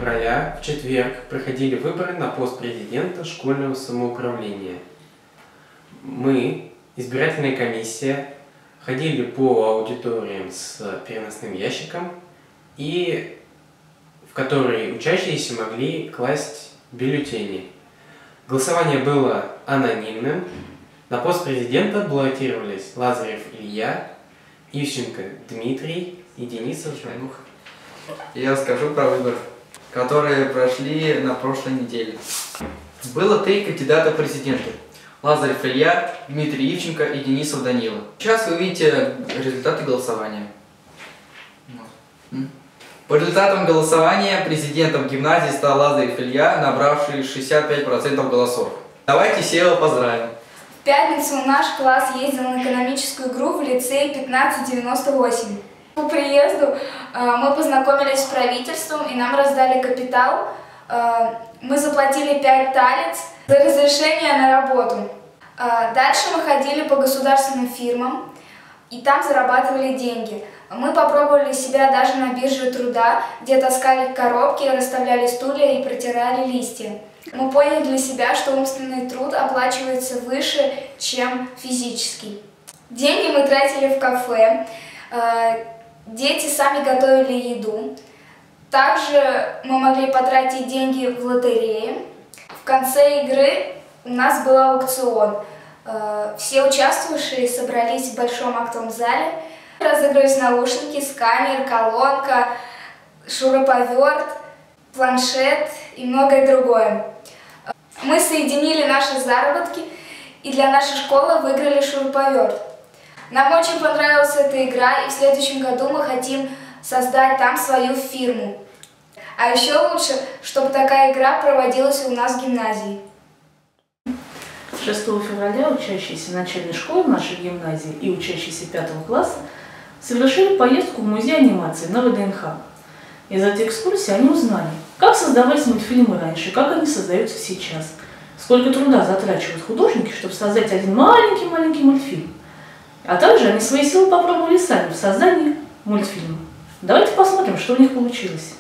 февраля в четверг проходили выборы на пост президента школьного самоуправления. Мы, избирательная комиссия, ходили по аудиториям с переносным ящиком, и в которые учащиеся могли класть бюллетени. Голосование было анонимным. На пост президента баллотировались Лазарев Илья, Ивченко Дмитрий и Денисов Жанух. Я расскажу про выборы, которые прошли на прошлой неделе. Было 3 кандидата в президенты: Лазарев Илья, Дмитрий Ивченко и Денисов Данила. Сейчас вы увидите результаты голосования. По результатам голосования президентом гимназии стал Лазарев Илья, набравший 65% голосов. Давайте Сева поздравим. В пятницу наш класс ездил на экономическую игру в лицее 1598. По приезду мы познакомились с правительством и нам раздали капитал. Мы заплатили 5 талиц за разрешение на работу. Дальше мы ходили по государственным фирмам и там зарабатывали деньги. Мы попробовали себя даже на бирже труда, где таскали коробки, расставляли стулья и протирали листья. Мы поняли для себя, что умственный труд оплачивается выше, чем физический. Деньги мы тратили в кафе, дети сами готовили еду. Также мы могли потратить деньги в лотерее. В конце игры у нас был аукцион. Все участвующие собрались в большом актовом зале. Разыгрывались наушники, сканер, колонка, шуруповерт, планшет и многое другое. Мы соединили наши заработки и для нашей школы выиграли шуруповерт. Нам очень понравилась эта игра, и в следующем году мы хотим создать там свою фирму. А еще лучше, чтобы такая игра проводилась у нас в гимназии. 6 февраля учащиеся начальной школы нашей гимназии и учащиеся 5 класса совершили поездку в музей анимации на ВДНХ. Из этой экскурсии они узнали, как создавались мультфильмы раньше, как они создаются сейчас, сколько труда затрачивают художники, чтобы создать один маленький мультфильм. А также они свои силы попробовали сами в создании мультфильма. Давайте посмотрим, что у них получилось.